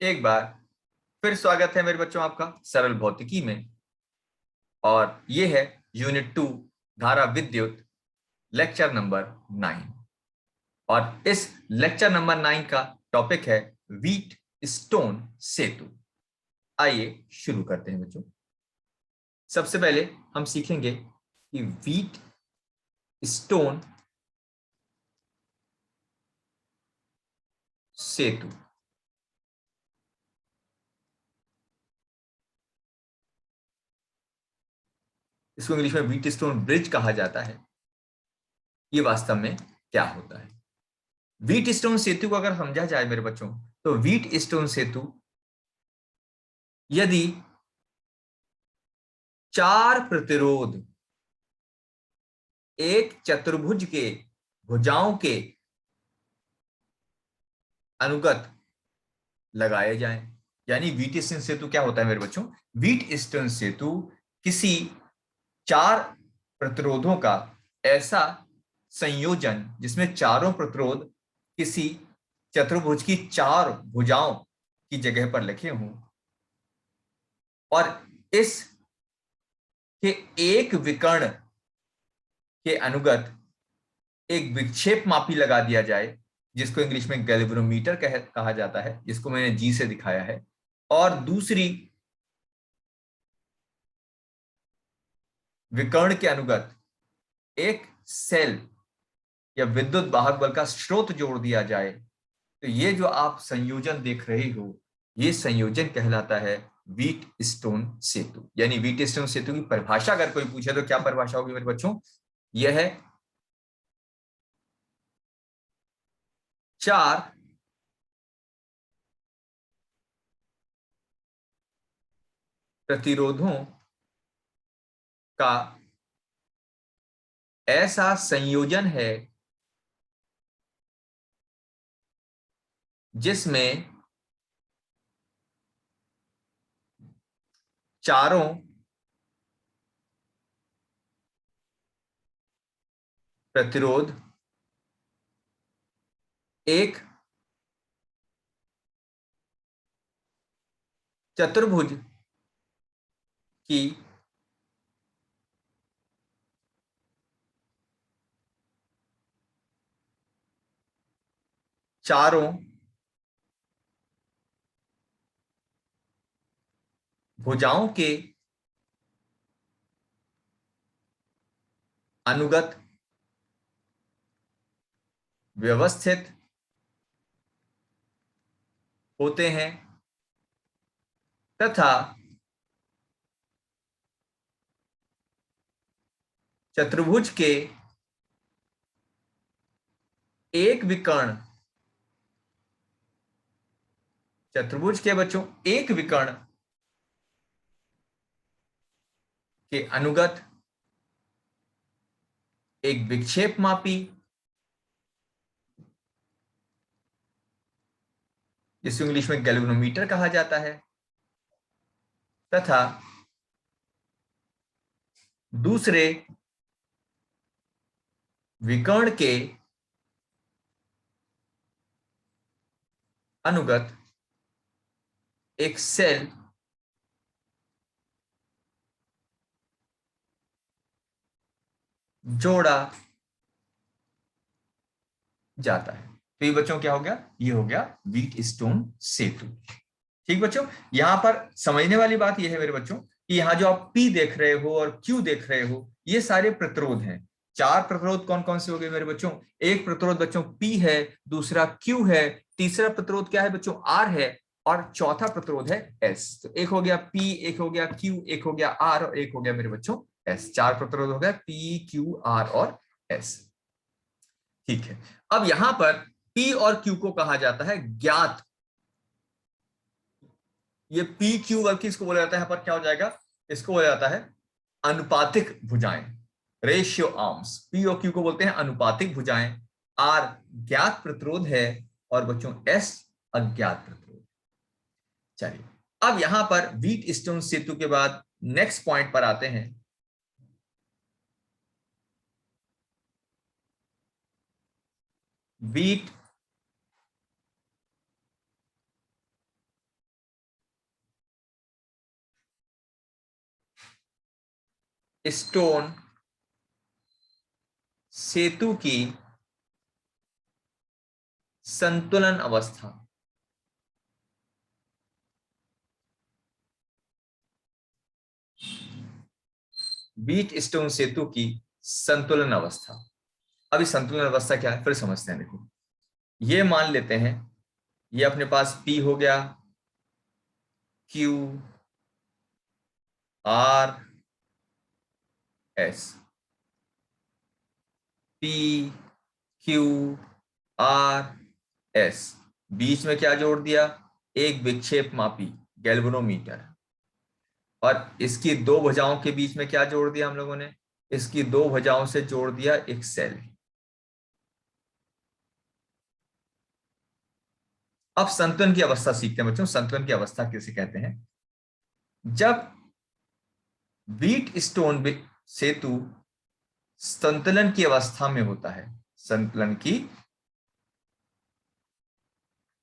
एक बार फिर स्वागत है मेरे बच्चों आपका सरल भौतिकी में। और ये है यूनिट 2 धारा विद्युत लेक्चर नंबर 9। और इस लेक्चर नंबर 9 का टॉपिक है व्हीट स्टोन सेतु। आइए शुरू करते हैं बच्चों। सबसे पहले हम सीखेंगे कि व्हीट स्टोन सेतु, इसको इंग्लिश में व्हीट स्टोन ब्रिज कहा जाता है, ये वास्तव में क्या होता है। व्हीट स्टोन सेतु को अगर समझा जाए मेरे बच्चों, तो व्हीट स्टोन सेतु यदि चार प्रतिरोध एक चतुर्भुज के भुजाओं के अनुगत लगाए जाएं, यानी व्हीट स्टोन सेतु क्या होता है मेरे बच्चों। व्हीट स्टोन सेतु किसी चार प्रतिरोधों का ऐसा संयोजन जिसमें चारों प्रतिरोध किसी चतुर्भुज की चार भुजाओं की जगह पर लिखे हों और इस के एक विकर्ण के अनुगत एक विक्षेप मापी लगा दिया जाए, जिसको इंग्लिश में गैल्वेनोमीटर कहा जाता है, जिसको मैंने जी से दिखाया है। और दूसरी विकर्ण के अनुगत एक सेल या विद्युत वाहक बल का स्रोत जोड़ दिया जाए, तो ये जो आप संयोजन देख रहे हो, ये संयोजन कहलाता है व्हीट स्टोन सेतु। यानी व्हीट स्टोन सेतु की परिभाषा अगर कोई पूछे तो क्या परिभाषा होगी मेरे बच्चों। यह है चार प्रतिरोधों का ऐसा संयोजन है जिसमें चारों प्रतिरोध एक चतुर्भुज की चारों भुजाओं के अनुगत व्यवस्थित होते हैं तथा चतुर्भुज के एक विकर्ण चतुर्भुज के बच्चों एक विकर्ण के अनुगत एक विक्षेप मापी, जिसे इंग्लिश में गैल्वेनोमीटर कहा जाता है, तथा दूसरे विकर्ण के अनुगत एक सेल जोड़ा जाता है। तो ये बच्चों क्या हो गया, ये हो गया व्हीट स्टोन सेतु। ठीक बच्चों, यहां पर समझने वाली बात यह है मेरे बच्चों कि यहां जो आप P देख रहे हो और Q देख रहे हो, ये सारे प्रतिरोध हैं। चार प्रतिरोध कौन कौन से हो गए मेरे बच्चों। एक प्रतिरोध बच्चों P है, दूसरा Q है, तीसरा प्रतिरोध क्या है बच्चों, R है, और चौथा प्रतिरोध है S। तो एक हो गया P, एक हो गया Q, एक हो गया R और एक हो गया मेरे बच्चों S। चार प्रतिरोध हो गया P, Q, R और S। ठीक है, अब यहां पर P और Q को कहा जाता है ज्ञात। ये पी क्यू बल्कि इसको बोला जाता है, यहाँ पर क्या हो जाएगा, इसको बोला जाता है अनुपातिक भुजाएं, रेशियो आर्म्स। पी और क्यू को बोलते हैं अनुपातिक भुजाएं। आर ज्ञात प्रतिरोध है और बच्चों एस अज्ञात प्रतिरोध। चलिए, अब यहां पर व्हीट स्टोन सेतु के बाद नेक्स्ट पॉइंट पर आते हैं। व्हीट स्टोन सेतु की संतुलन अवस्था, व्हीट स्टोन सेतु की संतुलन अवस्था। अभी संतुलन अवस्था क्या है फिर समझते हैं। देखो ये मान लेते हैं, ये अपने पास P हो गया, Q R S, P Q R S, बीच में क्या जोड़ दिया, एक विक्षेप मापी गैल्वेनोमीटर, और इसकी दो भुजाओं के बीच में क्या जोड़ दिया हम लोगों ने, इसकी दो भुजाओं से जोड़ दिया एक सेल। अब संतुलन की अवस्था सीखते हैं बच्चों। संतुलन की अवस्था किसे कहते हैं? जब व्हीट स्टोन सेतु संतुलन की अवस्था में होता है, संतुलन की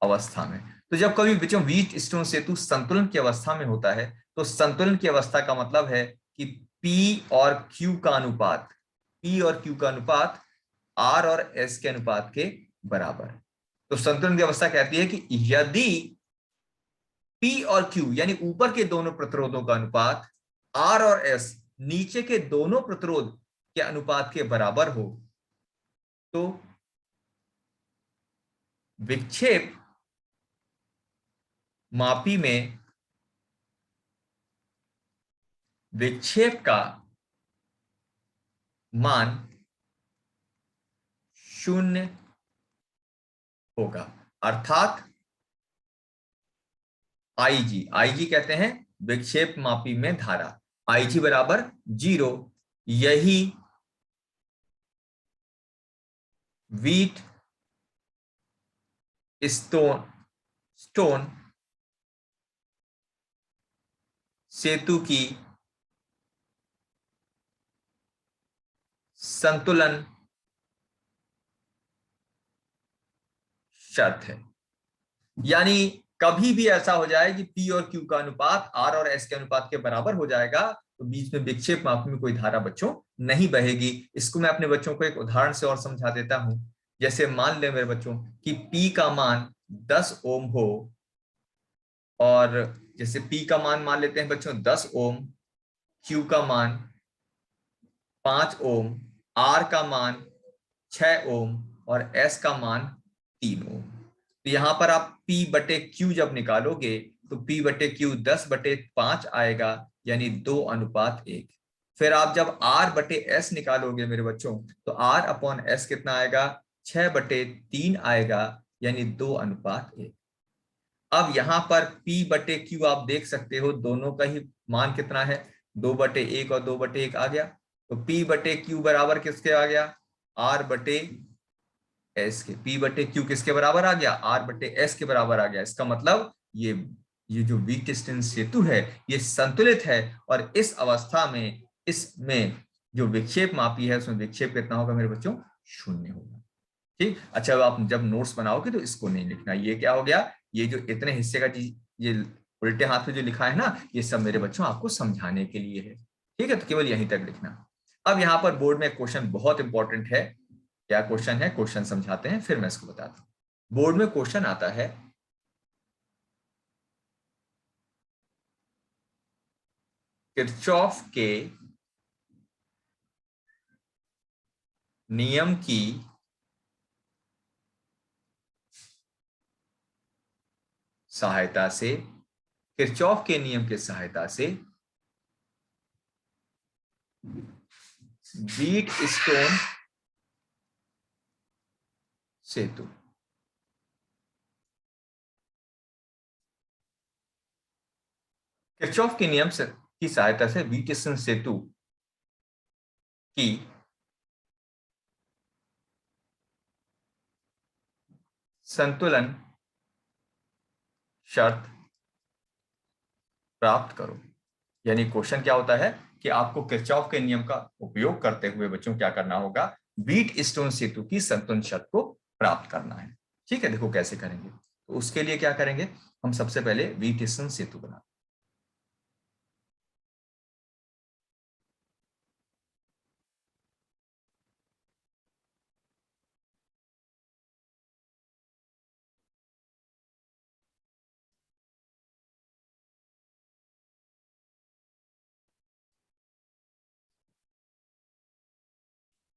अवस्था में, तो जब कभी बच्चों व्हीट स्टोन सेतु संतुलन की अवस्था में होता है, तो संतुलन की अवस्था का मतलब है कि P और Q का अनुपात, P और Q का अनुपात R और S के अनुपात के बराबर है। तो संतुलन की अवस्था कहती है कि यदि P और Q यानी ऊपर के दोनों प्रतिरोधों का अनुपात R और S नीचे के दोनों प्रतिरोध के अनुपात के बराबर हो, तो विक्षेप मापी में विक्षेप का मान 0 होगा। अर्थात IG कहते हैं विक्षेप मापी में धारा, IG बराबर 0। यही व्हीट स्टोन सेतु की संतुलन शर्त है। यानी कभी भी ऐसा हो जाए कि P और Q का अनुपात R और S के अनुपात के बराबर हो जाएगा, तो बीच में विक्षेप मापी में कोई धारा बच्चों नहीं बहेगी। इसको मैं अपने बच्चों को एक उदाहरण से और समझा देता हूं। जैसे मान ले मेरे बच्चों कि P का मान 10 ओम हो, और जैसे P का मान मान लेते हैं बच्चों 10 ओम, Q का मान 5 ओम, R का मान 6 ओम और S का मान 3 ओम। तो यहां पर आप P बटे Q जब निकालोगे तो P बटे Q 10/5 आएगा, यानी 2:1। फिर आप जब R बटे S निकालोगे मेरे बच्चों, तो R अपॉन S कितना आएगा, 6/3 आएगा, यानी 2:1। अब यहां पर P बटे Q आप देख सकते हो दोनों का ही मान कितना है, 2/1 और 2/1 आ गया। तो P बटे Q बराबर किसके आ गया, R बटे S के। P बटे Q किसके बराबर आ गया, R बटे S के बराबर आ गया। इसका मतलब ये जो व्हीट स्टोन सेतु है ये संतुलित है, और इस अवस्था में इसमें जो विक्षेप मापी है उसमें विक्षेप कितना होगा मेरे बच्चों, 0 होगा। ठीक। अच्छा, अब आप जब नोट्स बनाओगे तो इसको नहीं लिखना। ये क्या हो गया, ये जो इतने हिस्से का चीज ये उल्टे हाथ में जो लिखा है ना, ये सब मेरे बच्चों आपको समझाने के लिए है। ठीक है, तो केवल यहीं तक लिखना। अब यहाँ पर बोर्ड में क्वेश्चन बहुत इंपॉर्टेंट है। क्या क्वेश्चन है, क्वेश्चन समझाते हैं फिर मैं इसको बताता हूँ। बोर्ड में क्वेश्चन आता है, किरचॉफ के नियम की सहायता से, किरचॉफ के नियम की सहायता से व्हीट स्टोन सेतु, किरचॉफ के नियम से की सहायता से व्हीट स्टोन सेतु की संतुलन शर्त प्राप्त करो। यानी क्वेश्चन क्या होता है कि आपको किरचॉफ के नियम का उपयोग करते हुए बच्चों क्या करना होगा, व्हीट स्टोन सेतु की संतुलन शर्त को प्राप्त करना है। ठीक है, देखो कैसे करेंगे। तो उसके लिए क्या करेंगे, हम सबसे पहले व्हीट स्टोन सेतु बना,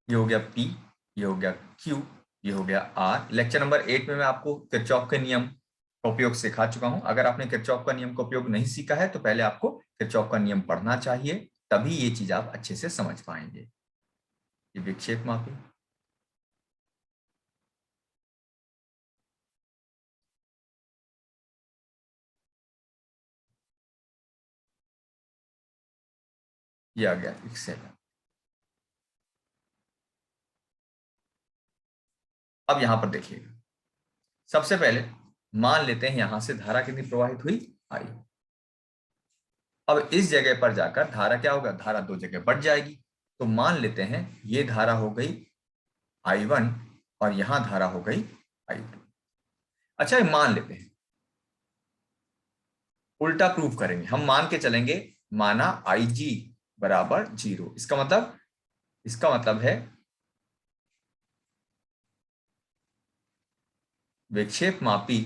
ये हो गया P, ये हो गया Q, ये हो गया R। लेक्चर नंबर 8 में मैं आपको किरचॉफ के नियम का उपयोग सिखा चुका हूं। अगर आपने किरचॉफ का नियम का उपयोग नहीं सीखा है तो पहले आपको किरचॉफ का नियम पढ़ना चाहिए, तभी ये चीज आप अच्छे से समझ पाएंगे। ये विक्षेप मापी, ये आ गया एक्सेल। अब यहां पर देखिएगा, सबसे पहले मान लेते हैं यहां से धारा कितनी प्रवाहित हुई, आई। अब इस जगह पर जाकर धारा क्या होगा, धारा दो जगह बढ़ जाएगी। तो मान लेते हैं ये धारा हो गई I1 और यहां धारा हो गई I2। अच्छा, ये मान लेते हैं, उल्टा प्रूफ करेंगे, हम मान के चलेंगे, माना IG बराबर 0। इसका मतलब है विक्षेप मापी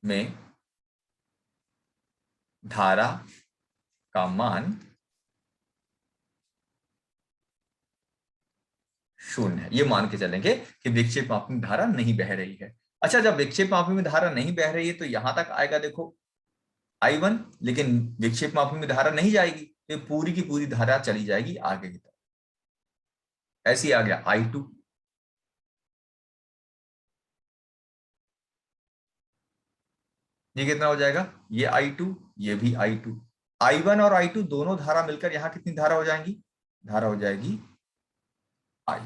में धारा का मान शून्य है। ये मान के चलेंगे कि विक्षेप मापी में धारा नहीं बह रही है। अच्छा, जब विक्षेप मापी में धारा नहीं बह रही है तो यहां तक आएगा, देखो I1, लेकिन विक्षेप मापी में धारा नहीं जाएगी, तो पूरी की पूरी धारा चली जाएगी आगे की तरफ। ऐसे ही आ गया I2, ये कितना हो जाएगा, ये I2, ये भी I2। I1 और I2 दोनों धारा मिलकर यहां कितनी धारा हो जाएंगी, धारा हो जाएगी I।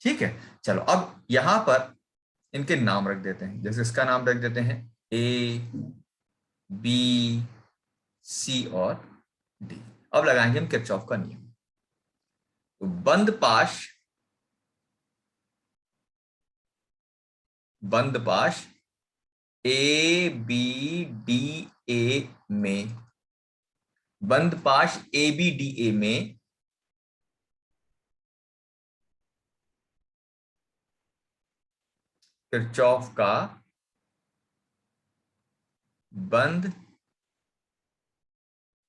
ठीक है, चलो अब यहां पर इनके नाम रख देते हैं। जैसे इसका नाम रख देते हैं A, B, C और D। अब लगाएंगे हम किरचॉफ का नियम। तो बंद पाश ABDA में, बंद पाश ABDA में किरचॉफ का बंद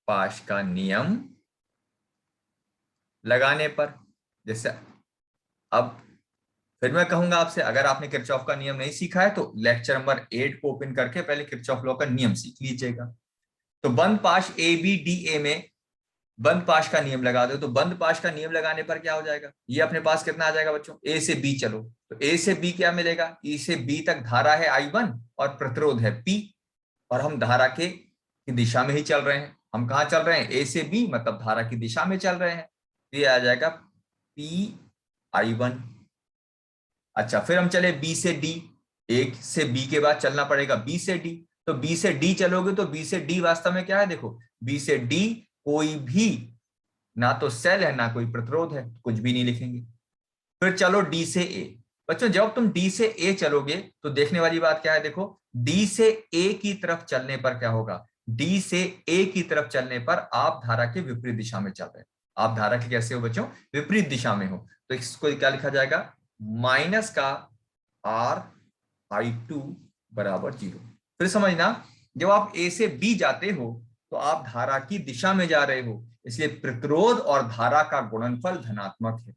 पाश का नियम लगाने पर, जैसे अब फिर मैं कहूंगा आपसे, अगर आपने किरचॉफ का नियम नहीं सीखा है तो लेक्चर नंबर 8 को ओपन करके पहले किरचॉफ लॉ का नियम सीख लीजिएगा। तो बंद पाश ABDA में बंद पाश का नियम लगा दो। तो बंद पाश का नियम लगाने पर क्या हो जाएगा, ये अपने पास कितना आ जाएगा बच्चों, A से B। चलो तो A से B क्या मिलेगा, E से B तक धारा है I1 और प्रतिरोध है P, और हम धारा के की दिशा में ही चल रहे हैं। हम कहा चल रहे हैं, A से B, मतलब धारा की दिशा में चल रहे हैं। तो ये आ जाएगा PI1। अच्छा, फिर हम चले B से D, एक से B के बाद चलना पड़ेगा B से D। तो B से D चलोगे तो B से D वास्तव में क्या है, देखो B से D कोई भी, ना तो सेल है ना कोई प्रतिरोध है, कुछ भी नहीं लिखेंगे। फिर चलो D से A। बच्चों जब तुम D से A चलोगे तो देखने वाली बात क्या है, देखो D से A की तरफ चलने पर क्या होगा, D से A की तरफ चलने पर आप धारा के विपरीत दिशा में चल रहे हैं। आप धारा के कैसे हो बच्चों, विपरीत दिशा में हो। तो इसको क्या लिखा जाएगा, माइनस का RI2 बराबर 0। फिर समझना, जब आप A से B जाते हो तो आप धारा की दिशा में जा रहे हो, इसलिए प्रतिरोध और धारा का गुणनफल धनात्मक है।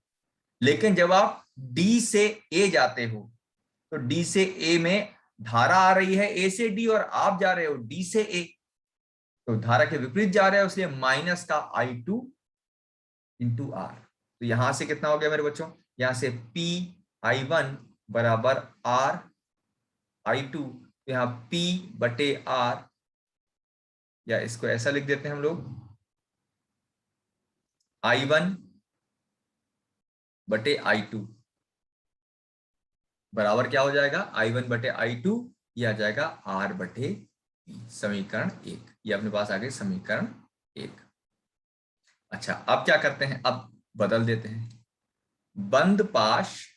लेकिन जब आप डी से ए जाते हो तो डी से ए में धारा आ रही है ए से डी, और आप जा रहे हो डी से ए, तो धारा के विपरीत जा रहे हो, इसलिए माइनस का I2 × R। तो यहां से कितना हो गया मेरे बच्चों, यहां से PI1 बराबर RI2। तो यहां P/R, या इसको ऐसा लिख देते हैं हम लोग, I1/I2 बराबर क्या हो जाएगा, I1/I2, ये आ जाएगा R/P। समीकरण 1, ये अपने पास आ गए समीकरण 1। अच्छा, अब क्या करते हैं, अब बदल देते हैं। बंद पाश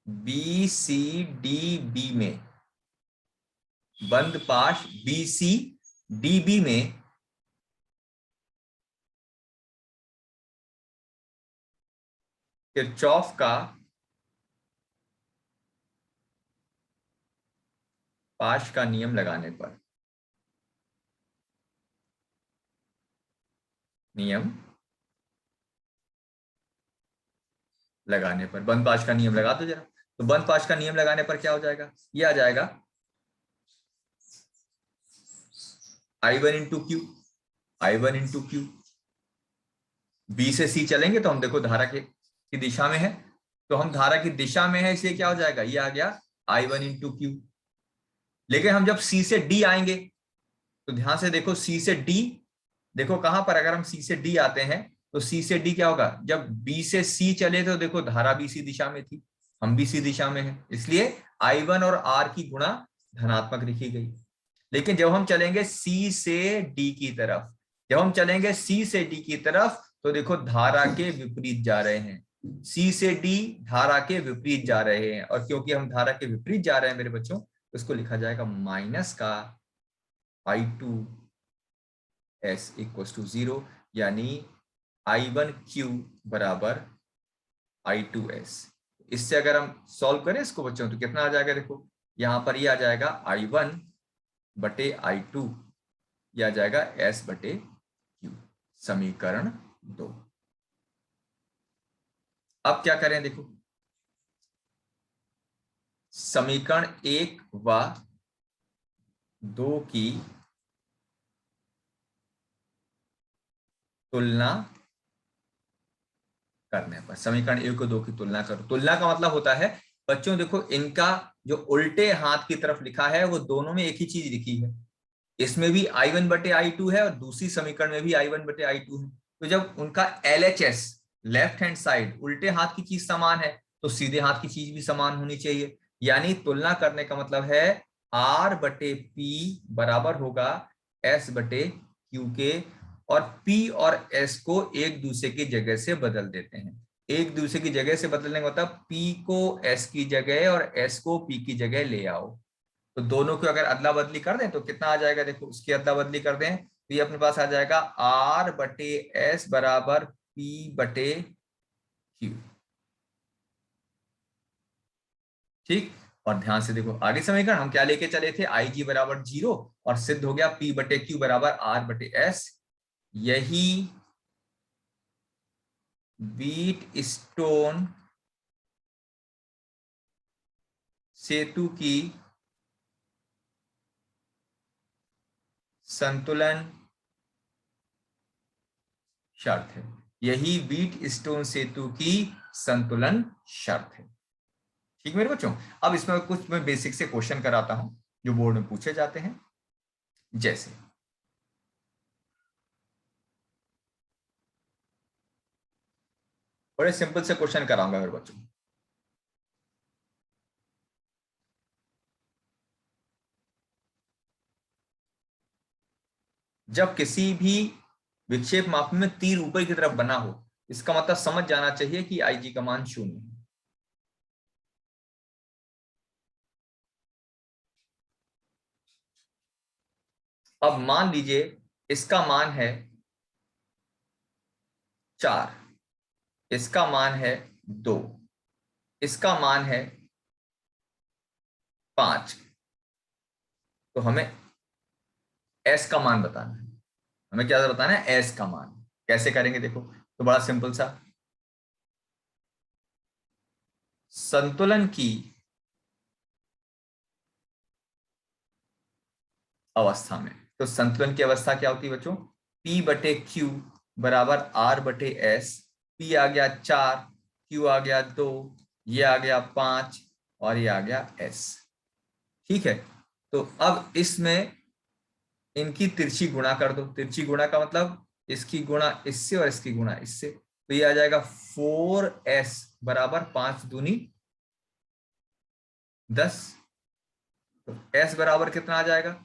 BCDB में, बंद पाश BCDB में किरचॉफ का पाश का नियम लगाने पर नियम लगाने पर, बंद पाश का नियम लगा दो जरा। तो बंद पाश का नियम लगाने पर क्या हो जाएगा, ये आ जाएगा I1 into q, I1 into q. B से सी चलेंगे तो हम देखो धारा की दिशा में है, तो हम धारा की दिशा में है, इसलिए क्या हो जाएगा, ये आ गया I1 इंटू क्यू। लेकिन हम जब सी से डी आएंगे तो ध्यान से देखो, सी से डी, देखो कहां पर, अगर हम सी से डी आते हैं तो सी से डी क्या होगा, जब बी से सी चले तो देखो धारा बी सी दिशा में थी, हम भी सी दिशा में है, इसलिए I1 और R की गुणा धनात्मक लिखी गई। लेकिन जब हम चलेंगे सी से डी की तरफ, जब हम चलेंगे सी से डी की तरफ तो देखो धारा के विपरीत जा रहे हैं, सी से डी धारा के विपरीत जा रहे हैं, और क्योंकि हम धारा के विपरीत जा रहे हैं मेरे बच्चों, तो इसको लिखा जाएगा माइनस का I2s इक्वल टू 0, यानी I1Q बराबर I2s। इससे अगर हम सॉल्व करें इसको बच्चों तो कितना आ जाएगा, देखो यहां पर ये आ जाएगा I1 बटे I2, यह आ जाएगा S बटे Q, समीकरण 2। अब क्या करें, देखो समीकरण 1 व 2 की तुलना करने पर, समीकरण 1 और 2 की तुलना करो। तुलना का मतलब होता है बच्चों, देखो इनका जो उल्टे हाथ की तरफ लिखा है वो दोनों में एक ही चीज लिखी है, इसमें भी I1 बटे I2 है और दूसरी समीकरण में भी I1 बटे I2 है। तो जब उनका LHS लेफ्ट हैंड साइड उल्टे हाथ की चीज समान है तो सीधे हाथ की चीज भी समान होनी चाहिए, यानी तुलना करने का मतलब है R बटे P बराबर होगा S बटे Q के, और P और S को एक दूसरे की जगह से बदल देते हैं। एक दूसरे की जगह से बदलने का मतलब P को S की जगह और S को P की जगह ले आओ। तो दोनों को अगर अदला बदली कर दें तो कितना आ जाएगा, देखो उसकी अदला बदली कर दें तो ये अपने पास आ जाएगा R बटे S बराबर P बटे Q। ठीक, और ध्यान से देखो आगे समीकरण हम क्या लेके चले थे, IG बराबर 0, और सिद्ध हो गया P बटे Q बराबर R बटे S। यही व्हीट स्टोन सेतु की संतुलन शर्त है, यही व्हीट स्टोन सेतु की संतुलन शर्त है। ठीक मेरे बच्चों, अब इसमें कुछ मैं बेसिक से क्वेश्चन कराता हूं जो बोर्ड में पूछे जाते हैं। जैसे बड़े सिंपल से क्वेश्चन कराऊंगा मेरे बच्चों। जब किसी भी विक्षेप मापी में तीर ऊपर की तरफ बना हो, इसका मतलब समझ जाना चाहिए कि IG का मान 0 है। अब मान लीजिए इसका मान है 4, इसका मान है 2, इसका मान है 5, तो हमें S का मान बताना है। हमें क्या बताना है, S का मान। कैसे करेंगे देखो, तो बड़ा सिंपल सा, संतुलन की अवस्था में, तो संतुलन की अवस्था क्या होती है बच्चों, P बटे Q बराबर R बटे S। P आ गया 4, Q आ गया 2, ये आ गया 5 और ये आ गया S। ठीक है, तो अब इसमें इनकी तिरछी गुणा कर दो। तिरछी गुणा का मतलब इसकी गुणा इससे और इसकी गुणा इससे, तो ये आ जाएगा 4S बराबर 5 दूनी 10। तो S बराबर कितना आ जाएगा,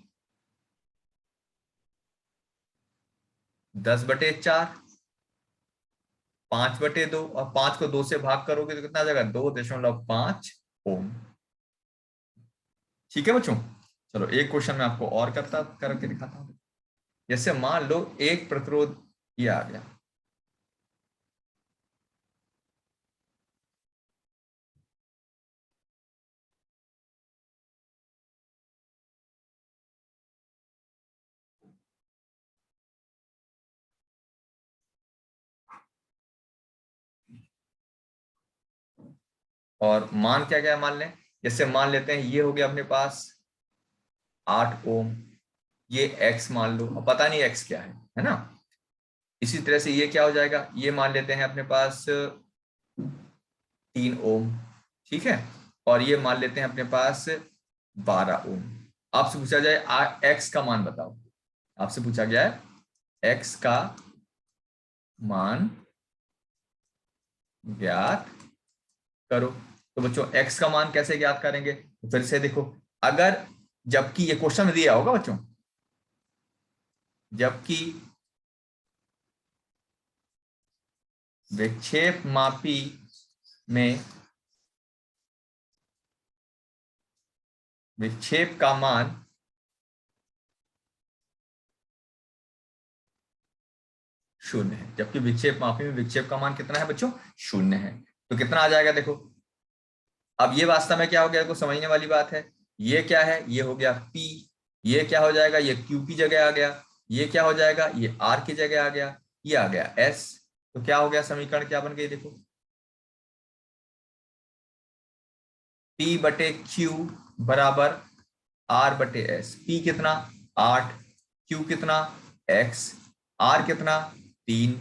10/4, 5/2, और 5 को 2 से भाग करोगे तो कितना आ जाएगा, 2.5 ओम। ठीक है बच्चों, चलो एक क्वेश्चन मैं आपको और करके दिखाता हूं। जैसे मान लो एक प्रतिरोध ये आ गया, और मान क्या क्या मान लें, जैसे मान लेते हैं ये हो गया अपने पास 8 ओम, ये x मान लो, अब पता नहीं x क्या है ना। इसी तरह से ये क्या हो जाएगा, ये मान लेते हैं अपने पास 3 ओम, ठीक है, और ये मान लेते हैं अपने पास 12 ओम। आपसे पूछा जाए x का मान बताओ, आपसे पूछा गया है x का मान ज्ञात करो। तो बच्चों x का मान कैसे ज्ञात करेंगे, तो फिर से देखो, अगर जबकि ये क्वेश्चन में दिया होगा बच्चों, जबकि विक्षेप मापी में विक्षेप का मान शून्य है, जबकि विक्षेप मापी में विक्षेप का मान कितना है बच्चों, शून्य है, तो कितना आ जाएगा देखो। अब ये वास्तव में क्या हो गया, को समझने वाली बात है, ये क्या है, ये हो गया P, ये क्या हो जाएगा, ये Q की जगह आ गया, ये क्या हो जाएगा, ये R की जगह आ गया, ये आ गया S। तो क्या हो गया, समीकरण क्या बन गई देखो, P बटे Q बराबर R बटे S। P कितना 8, Q कितना X, R कितना 3,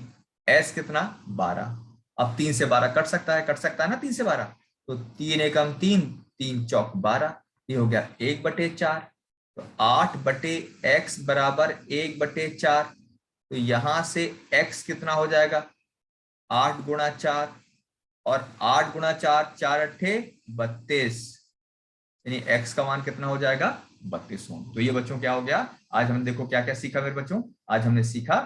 S कितना 12। अब 3 से 12 कट सकता है ना 3 से 12, तो 3 एकम 3, 3 चौक 12, ये हो गया 1/4। तो 8 बटे x बराबर 1/4, तो यहां से x कितना हो जाएगा 8 गुणा 4, और 8 गुणा 4, 4 अट्ठे 32, यानी x का मान कितना हो जाएगा 32 ओम। तो ये बच्चों क्या हो गया, आज हमने देखो क्या क्या सीखा मेरे बच्चों, आज हमने सीखा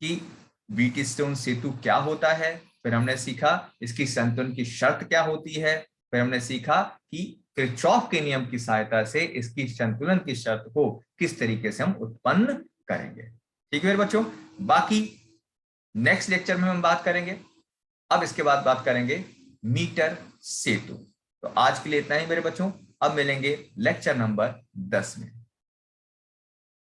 कि व्हीटस्टोन सेतु क्या होता है, फिर हमने सीखा इसकी संतुलन की शर्त क्या होती है, फिर हमने सीखा कि किरचॉफ के नियम की सहायता से इसकी संतुलन की शर्त को किस तरीके से हम उत्पन्न करेंगे। ठीक है मेरे बच्चों, बाकी नेक्स्ट लेक्चर में हम बात करेंगे। अब इसके बाद बात करेंगे मीटर सेतु। तो आज के लिए इतना ही मेरे बच्चों, अब मिलेंगे लेक्चर नंबर 10 में।